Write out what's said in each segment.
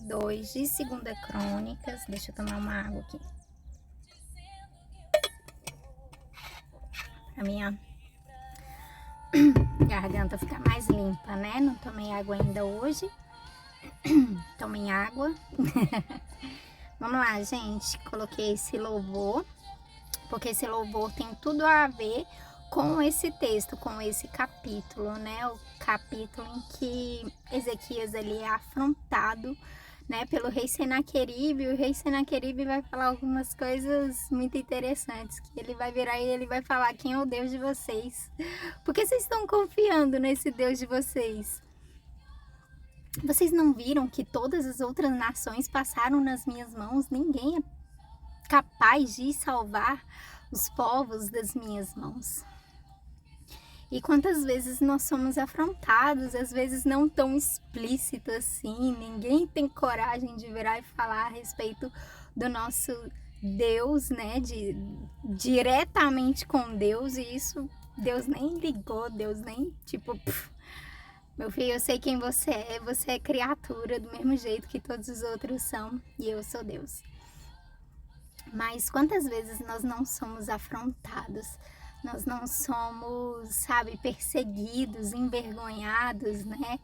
32 de Segunda Crônicas. Deixa eu tomar uma água aqui. Pra minha garganta ficar mais limpa, né? Não tomei água ainda hoje. Tomem água. Vamos lá, gente. Coloquei esse louvor, porque esse louvor tem tudo a ver com esse texto, com esse capítulo, né? O capítulo em que Ezequias ali é afrontado, né, pelo rei Senaqueribe. O rei Senaqueribe vai falar algumas coisas muito interessantes, que ele vai virar e ele vai falar: quem é o Deus de vocês? Por que vocês estão confiando nesse Deus de vocês? Vocês não viram que todas as outras nações passaram nas minhas mãos? Ninguém é capaz de salvar os povos das minhas mãos. E quantas vezes nós somos afrontados, às vezes não tão explícito assim, ninguém tem coragem de virar e falar a respeito do nosso Deus, né, diretamente com Deus, e isso Deus nem ligou, Deus nem, tipo, meu filho, eu sei quem você é criatura do mesmo jeito que todos os outros são, e eu sou Deus. Mas quantas vezes nós não somos afrontados, nós não somos, sabe, perseguidos, envergonhados, né?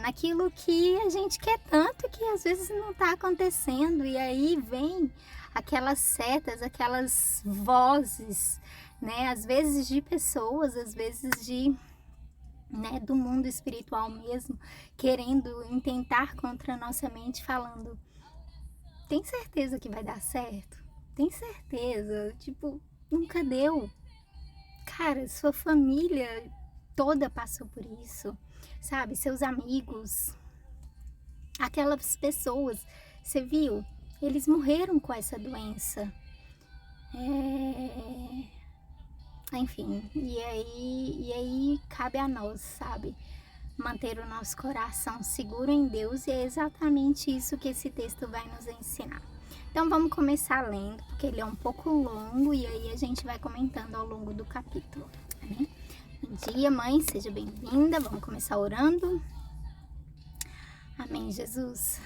Naquilo que a gente quer tanto que às vezes não está acontecendo, e aí vem aquelas setas, aquelas vozes, né? Às vezes de pessoas, às vezes né, do mundo espiritual mesmo, querendo intentar contra a nossa mente, falando: tem certeza que vai dar certo? Tem certeza? Tipo, nunca deu. Cara, sua família toda passou por isso, sabe? Seus amigos, aquelas pessoas, você viu? Eles morreram com essa doença. Enfim, e aí cabe a nós, sabe? Manter o nosso coração seguro em Deus, e é exatamente isso que esse texto vai nos ensinar. Então vamos começar lendo, porque ele é um pouco longo, e aí a gente vai comentando ao longo do capítulo. Amém? Bom dia, mãe, seja bem-vinda. Vamos começar orando. Amém, Jesus.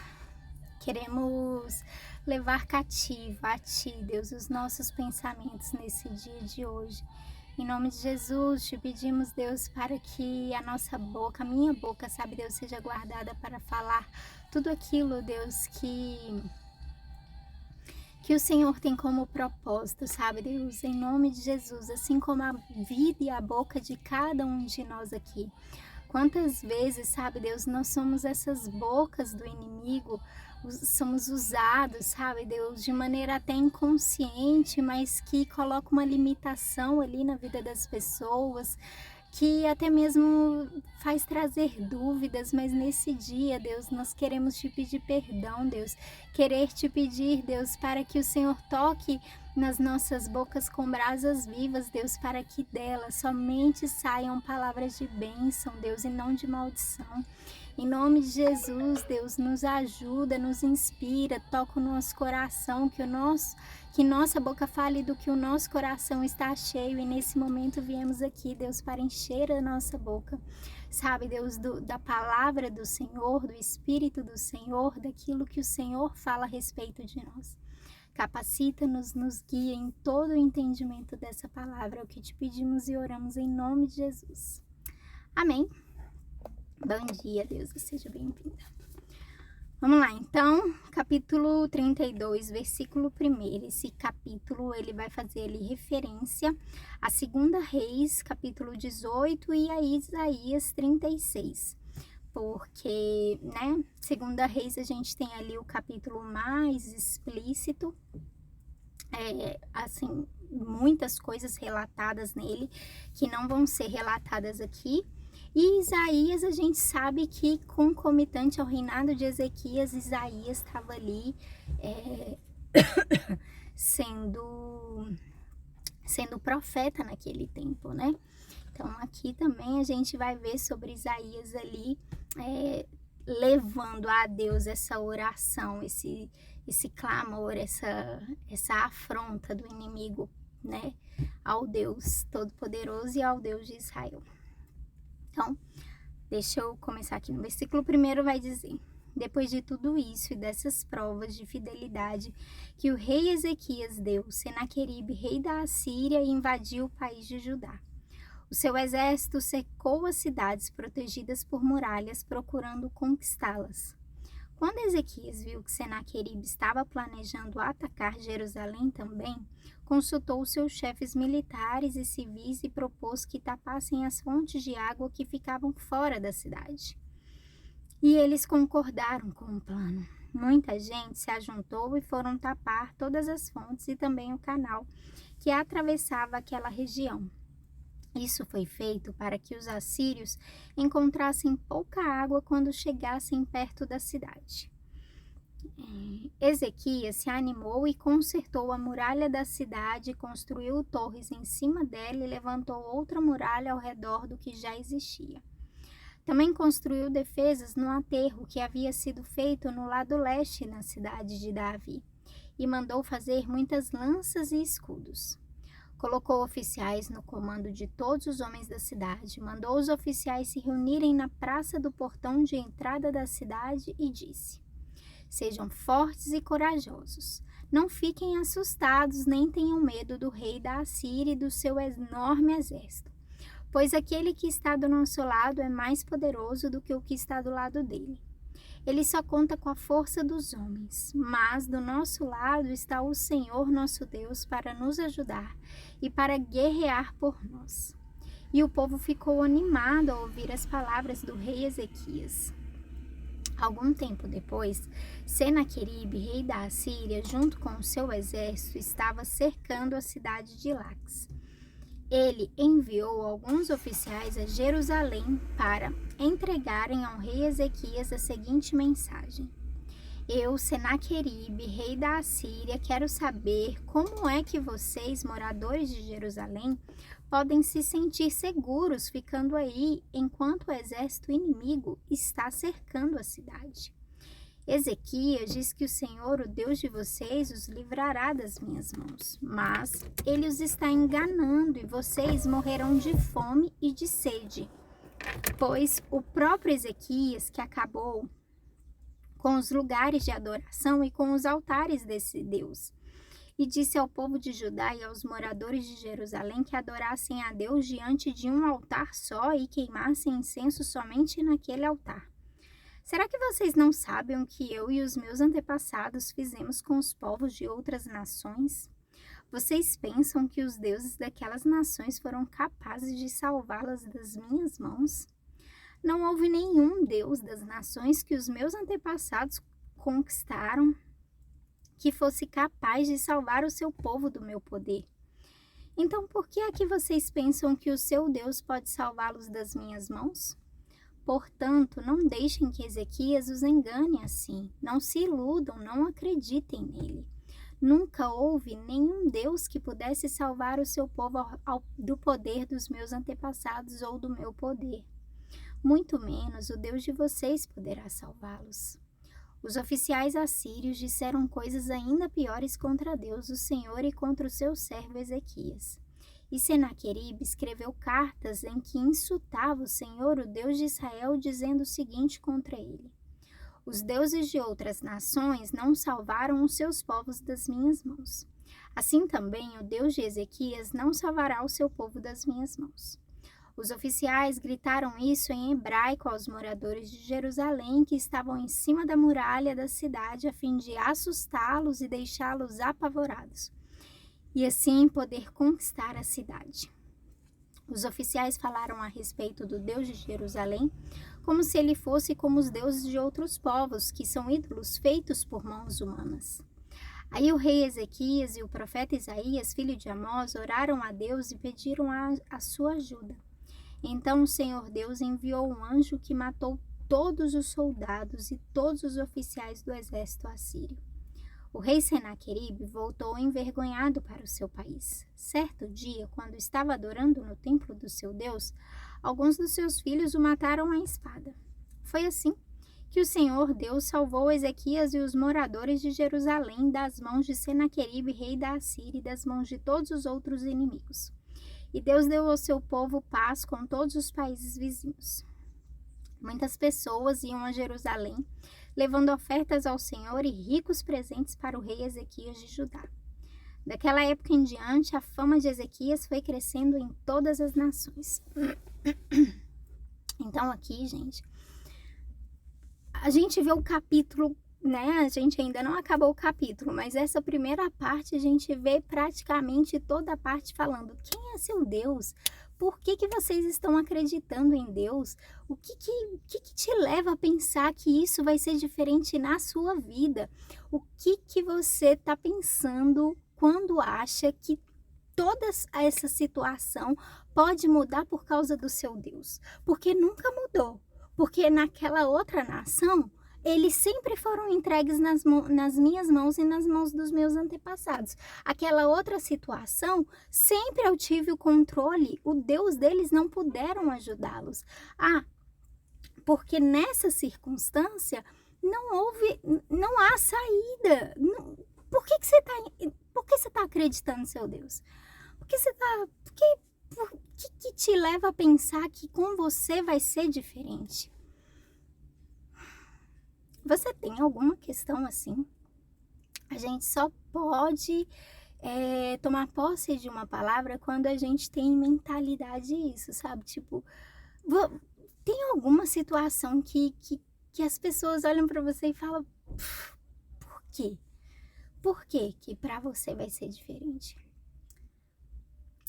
Queremos levar cativo a Ti, Deus, os nossos pensamentos nesse dia de hoje. Em nome de Jesus, te pedimos, Deus, para que a nossa boca, a minha boca, sabe, Deus, seja guardada para falar tudo aquilo, Deus, que o Senhor tem como propósito, sabe, Deus, em nome de Jesus, assim como a vida e a boca de cada um de nós aqui. Quantas vezes, sabe, Deus, nós somos essas bocas do inimigo, somos usados, sabe, Deus, de maneira até inconsciente, mas que coloca uma limitação ali na vida das pessoas, que até mesmo faz trazer dúvidas. Mas nesse dia, Deus, nós queremos te pedir perdão, Deus, querer te pedir, Deus, para que o Senhor toque nas nossas bocas com brasas vivas, Deus, para que delas somente saiam palavras de bênção, Deus, e não de maldição. Em nome de Jesus, Deus, nos ajuda, nos inspira, toca o nosso coração, que nossa boca fale do que o nosso coração está cheio, e nesse momento viemos aqui, Deus, para encher a nossa boca, sabe, Deus, da palavra do Senhor, do Espírito do Senhor, daquilo que o Senhor fala a respeito de nós. Capacita-nos, nos guia em todo o entendimento dessa palavra, é o que te pedimos e oramos em nome de Jesus. Amém. Bom dia, Deus, seja bem-vinda. Vamos lá, então, capítulo 32, versículo 1. Esse capítulo, ele vai fazer ali referência a 2 Reis, capítulo 18, e a Isaías 36. Porque, né, 2 Reis a gente tem ali o capítulo mais explícito, assim, muitas coisas relatadas nele, que não vão ser relatadas aqui. E Isaías, a gente sabe que concomitante ao reinado de Ezequias, Isaías estava ali sendo profeta naquele tempo, né? Então aqui também a gente vai ver sobre Isaías ali levando a Deus essa oração, esse clamor, essa afronta do inimigo, né? Ao Deus Todo-Poderoso e ao Deus de Israel. Então, deixa eu começar aqui no versículo 1, vai dizer: Depois de tudo isso e dessas provas de fidelidade que o rei Ezequias deu, Senaqueribe, rei da Assíria, invadiu o país de Judá. O seu exército cercou as cidades protegidas por muralhas, procurando conquistá-las. Quando Ezequias viu que Senaqueribe estava planejando atacar Jerusalém também, consultou seus chefes militares e civis e propôs que tapassem as fontes de água que ficavam fora da cidade. E eles concordaram com o plano. Muita gente se ajuntou e foram tapar todas as fontes e também o canal que atravessava aquela região. Isso foi feito para que os assírios encontrassem pouca água quando chegassem perto da cidade. Ezequias se animou e consertou a muralha da cidade, construiu torres em cima dela e levantou outra muralha ao redor do que já existia. Também construiu defesas no aterro que havia sido feito no lado leste na cidade de Davi, e mandou fazer muitas lanças e escudos. Colocou oficiais no comando de todos os homens da cidade, mandou os oficiais se reunirem na praça do portão de entrada da cidade e disse: Sejam fortes e corajosos. Não fiquem assustados nem tenham medo do rei da Assíria e do seu enorme exército, pois aquele que está do nosso lado é mais poderoso do que o que está do lado dele. Ele só conta com a força dos homens, mas do nosso lado está o Senhor nosso Deus para nos ajudar e para guerrear por nós. E o povo ficou animado ao ouvir as palavras do rei Ezequias. Algum tempo depois, Senaqueribe, rei da Assíria, junto com o seu exército, estava cercando a cidade de Laques. Ele enviou alguns oficiais a Jerusalém para entregarem ao rei Ezequias a seguinte mensagem: Eu, Senaqueribe, rei da Assíria, quero saber como é que vocês, moradores de Jerusalém, podem se sentir seguros ficando aí enquanto o exército inimigo está cercando a cidade. Ezequias diz que o Senhor, o Deus de vocês, os livrará das minhas mãos, mas ele os está enganando e vocês morrerão de fome e de sede, pois o próprio Ezequias que acabou com os lugares de adoração e com os altares desse Deus, e disse ao povo de Judá e aos moradores de Jerusalém que adorassem a Deus diante de um altar só e queimassem incenso somente naquele altar. Será que vocês não sabem o que eu e os meus antepassados fizemos com os povos de outras nações? Vocês pensam que os deuses daquelas nações foram capazes de salvá-las das minhas mãos? Não houve nenhum deus das nações que os meus antepassados conquistaram que fosse capaz de salvar o seu povo do meu poder. Então, por que é que vocês pensam que o seu Deus pode salvá-los das minhas mãos? Portanto, não deixem que Ezequias os engane assim. Não se iludam, não acreditem nele. Nunca houve nenhum Deus que pudesse salvar o seu povo do poder dos meus antepassados ou do meu poder. Muito menos o Deus de vocês poderá salvá-los. Os oficiais assírios disseram coisas ainda piores contra Deus, o Senhor, e contra o seu servo Ezequias. E Senaqueribe escreveu cartas em que insultava o Senhor, o Deus de Israel, dizendo o seguinte contra ele: Os deuses de outras nações não salvaram os seus povos das minhas mãos. Assim também o Deus de Ezequias não salvará o seu povo das minhas mãos. Os oficiais gritaram isso em hebraico aos moradores de Jerusalém que estavam em cima da muralha da cidade a fim de assustá-los e deixá-los apavorados, e assim poder conquistar a cidade. Os oficiais falaram a respeito do Deus de Jerusalém como se ele fosse como os deuses de outros povos, que são ídolos feitos por mãos humanas. Aí o rei Ezequias e o profeta Isaías, filho de Amós, oraram a Deus e pediram a sua ajuda. Então o Senhor Deus enviou um anjo que matou todos os soldados e todos os oficiais do exército assírio. O rei Senaqueribe voltou envergonhado para o seu país. Certo dia, quando estava adorando no templo do seu Deus, alguns dos seus filhos o mataram à espada. Foi assim que o Senhor Deus salvou Ezequias e os moradores de Jerusalém das mãos de Senaqueribe, rei da Assíria, e das mãos de todos os outros inimigos. E Deus deu ao seu povo paz com todos os países vizinhos. Muitas pessoas iam a Jerusalém levando ofertas ao Senhor e ricos presentes para o rei Ezequias de Judá. Daquela época em diante, a fama de Ezequias foi crescendo em todas as nações. Então aqui, gente, a gente vê o capítulo, né? A gente ainda não acabou o capítulo, mas essa primeira parte a gente vê praticamente toda a parte falando quem é seu Deus, por que vocês estão acreditando em Deus, o que te leva a pensar que isso vai ser diferente na sua vida, o que você está pensando quando acha que toda essa situação pode mudar por causa do seu Deus, porque nunca mudou. Porque naquela outra nação, eles sempre foram entregues nas minhas mãos e nas mãos dos meus antepassados. Aquela outra situação, sempre eu tive o controle, o Deus deles não puderam ajudá-los. Porque nessa circunstância, não há saída. Por que você está acreditando no seu Deus? Por que te leva a pensar que com você vai ser diferente? Você tem alguma questão assim? A gente só pode tomar posse de uma palavra quando a gente tem mentalidade isso, sabe? Tipo, tem alguma situação que as pessoas olham para você e falam, por quê? Por que para você vai ser diferente?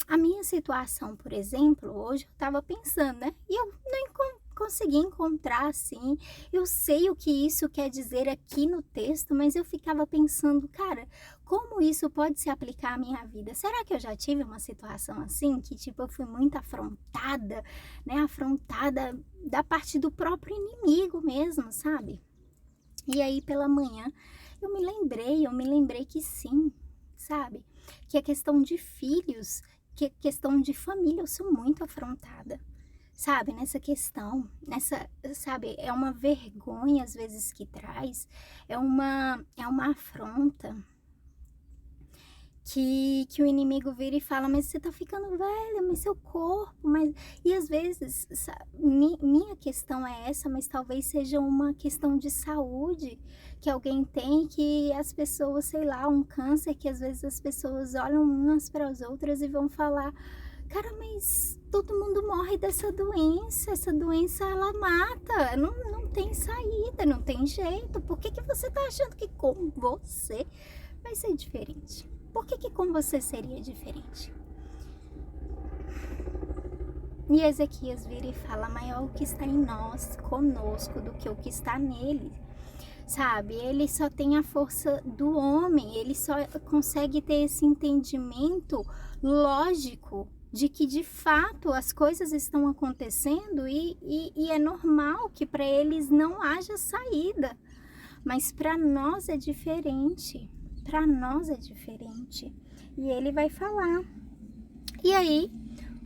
A minha situação, por exemplo, hoje eu estava pensando, né? E eu não consegui encontrar assim. Eu sei o que isso quer dizer aqui no texto, mas eu ficava pensando, cara, como isso pode se aplicar à minha vida? Será que eu já tive uma situação assim, que tipo, eu fui muito afrontada, né? Afrontada da parte do próprio inimigo mesmo, sabe? E aí pela manhã eu me lembrei que sim, sabe? Que a questão de filhos, que a questão de família, eu sou muito afrontada, sabe? Nessa questão, sabe? É uma vergonha às vezes que traz, é uma afronta que o inimigo vira e fala, mas você tá ficando velha, mas seu corpo, mas... E às vezes, minha questão é essa, mas talvez seja uma questão de saúde que alguém tem, que as pessoas, sei lá, um câncer, que às vezes as pessoas olham umas para as outras e vão falar, cara, mas todo mundo morre dessa doença, essa doença ela mata, não tem saída, não tem jeito, por que você tá achando que com você vai ser diferente? Por que com você seria diferente? E Ezequias vira e fala, maior o que está em nós, conosco, do que o que está nele. Sabe, ele só tem a força do homem, ele só consegue ter esse entendimento lógico de que de fato as coisas estão acontecendo e é normal que para eles não haja saída. Mas para nós é diferente. Para nós é diferente. E ele vai falar. E aí,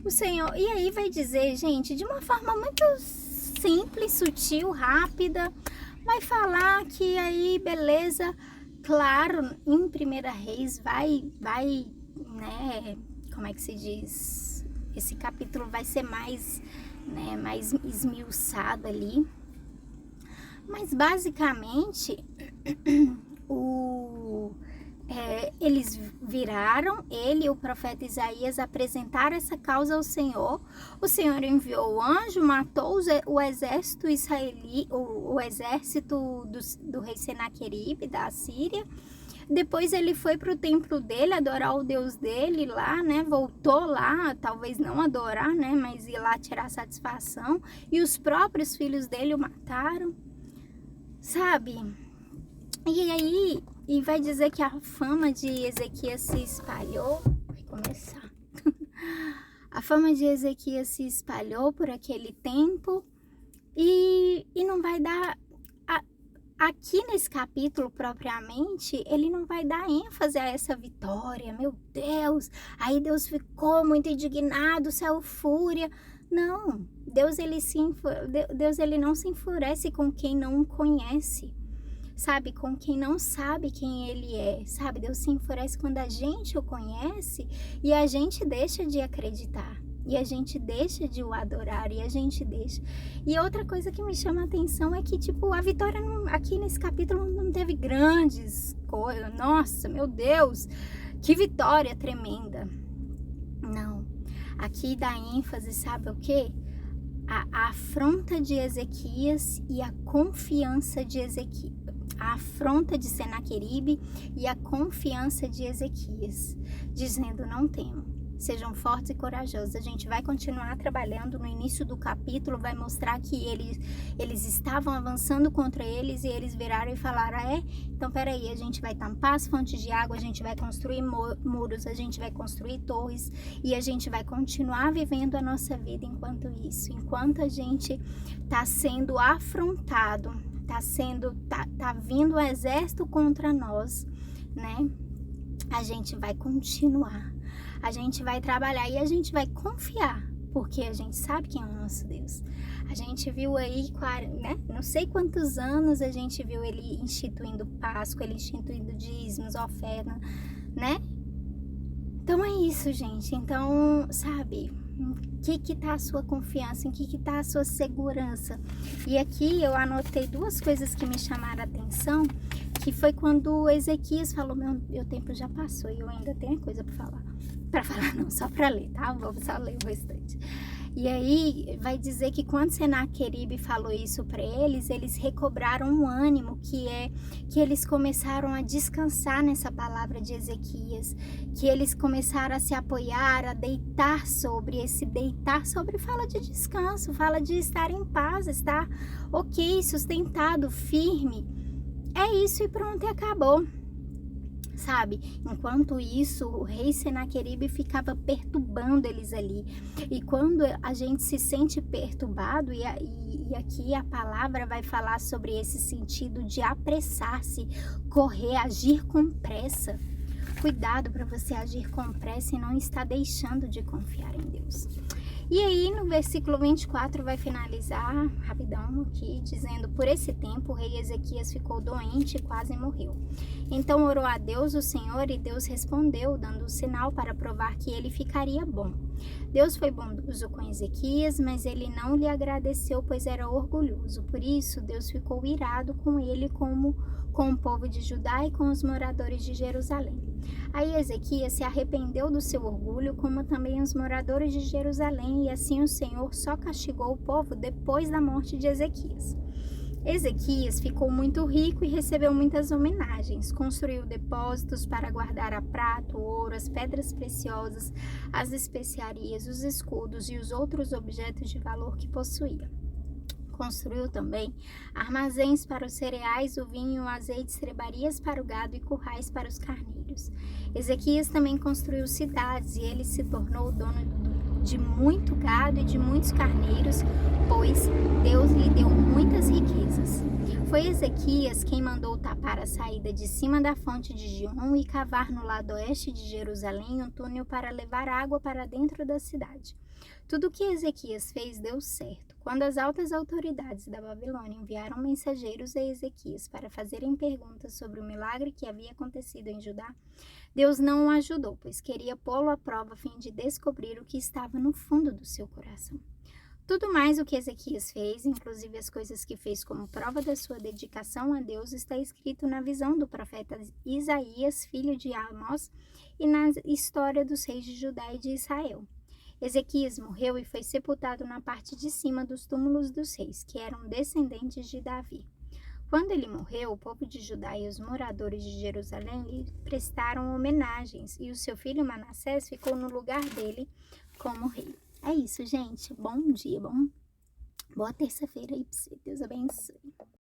o Senhor... E aí vai dizer, gente, de uma forma muito simples, sutil, rápida. Vai falar que aí, beleza. Claro, em 1 Reis vai, né? Como é que se diz? Esse capítulo vai ser mais, né, mais esmiuçado ali. Mas basicamente... eles viraram, ele e o profeta Isaías apresentaram essa causa ao Senhor. O Senhor enviou o anjo, matou o exército israelita, o exército do rei Senaqueribe, da Assíria. Depois ele foi para o templo dele, adorar o Deus dele lá, né? Voltou lá, talvez não adorar, né? Mas ir lá tirar satisfação. E os próprios filhos dele o mataram, sabe? E aí... E vai dizer que a fama de Ezequias se espalhou. Vai começar. A fama de Ezequias se espalhou por aquele tempo. E não vai dar... Aqui nesse capítulo, propriamente, ele não vai dar ênfase a essa vitória. Meu Deus! Aí Deus ficou muito indignado, saiu fúria. Não. Deus ele não se enfurece com quem não o conhece. Sabe, com quem não sabe quem ele é, sabe? Deus se enfurece quando a gente o conhece e a gente deixa de acreditar. e a gente deixa de o adorar, e a gente deixa. E outra coisa que me chama a atenção é que, tipo, a Vitória aqui nesse capítulo não teve grandes coisas. Nossa, meu Deus, que vitória tremenda. Não. Aqui dá ênfase, sabe o quê? A afronta de Ezequias e a confiança de Ezequias. A afronta de Senaqueribe e a confiança de Ezequias, dizendo: não temo. Sejam fortes e corajosos. A gente vai continuar trabalhando. No início do capítulo vai mostrar que eles estavam avançando contra eles e eles viraram e falaram: então peraí, a gente vai tampar as fontes de água, a gente vai construir muros, a gente vai construir torres e a gente vai continuar vivendo a nossa vida enquanto isso. Enquanto a gente está sendo afrontado, tá vindo o exército contra nós, né? A gente vai continuar. A gente vai trabalhar e a gente vai confiar, porque a gente sabe quem é o nosso Deus. A gente viu aí, né? Não sei quantos anos a gente viu ele instituindo Páscoa, ele instituindo dízimos, oferta, né? Então é isso, gente. Então, sabe, em que tá a sua confiança, em que tá a sua segurança? E aqui eu anotei duas coisas que me chamaram a atenção, que foi quando Ezequias falou: meu tempo já passou e eu ainda tenho coisa para falar. Para falar não, só para ler, tá? Vou só ler o restante. E aí vai dizer que quando Senaqueribe falou isso para eles recobraram um ânimo, que eles começaram a descansar nessa palavra de Ezequias, que eles começaram a se apoiar, a deitar sobre. Esse deitar sobre fala de descanso, fala de estar em paz, estar ok, sustentado, firme. É isso e pronto, e acabou. Sabe? Enquanto isso, o rei Senaqueribe ficava perturbando eles ali. E quando a gente se sente perturbado, e aqui a palavra vai falar sobre esse sentido de apressar-se, correr, agir com pressa. Cuidado para você agir com pressa e não estar deixando de confiar em Deus. E aí no versículo 24 vai finalizar rapidão aqui, dizendo: por esse tempo o rei Ezequias ficou doente e quase morreu. Então orou a Deus o Senhor e Deus respondeu, dando o sinal para provar que ele ficaria bom. Deus foi bondoso com Ezequias, mas ele não lhe agradeceu, pois era orgulhoso. Por isso Deus ficou irado com ele, como com o povo de Judá e com os moradores de Jerusalém. Aí Ezequias se arrependeu do seu orgulho, como também os moradores de Jerusalém, e assim o Senhor só castigou o povo depois da morte de Ezequias. Ezequias ficou muito rico e recebeu muitas homenagens. Construiu depósitos para guardar a prata, o ouro, as pedras preciosas, as especiarias, os escudos e os outros objetos de valor que possuía. Construiu também armazéns para os cereais, o vinho, o azeite, estrebarias para o gado e currais para os carneiros. Ezequias também construiu cidades e ele se tornou dono de muito gado e de muitos carneiros, pois Deus lhe deu muitas riquezas. Foi Ezequias quem mandou tapar a saída de cima da fonte de Gion e cavar no lado oeste de Jerusalém um túnel para levar água para dentro da cidade. Tudo o que Ezequias fez deu certo. Quando as altas autoridades da Babilônia enviaram mensageiros a Ezequias para fazerem perguntas sobre o milagre que havia acontecido em Judá, Deus não o ajudou, pois queria pô-lo à prova a fim de descobrir o que estava no fundo do seu coração. Tudo mais o que Ezequias fez, inclusive as coisas que fez como prova da sua dedicação a Deus, está escrito na visão do profeta Isaías, filho de Amós, e na história dos reis de Judá e de Israel. Ezequias morreu e foi sepultado na parte de cima dos túmulos dos reis, que eram descendentes de Davi. Quando ele morreu, o povo de Judá e os moradores de Jerusalém lhe prestaram homenagens, e o seu filho Manassés ficou no lugar dele como rei. É isso, gente. Bom dia, boa terça-feira aí pra você. Deus abençoe.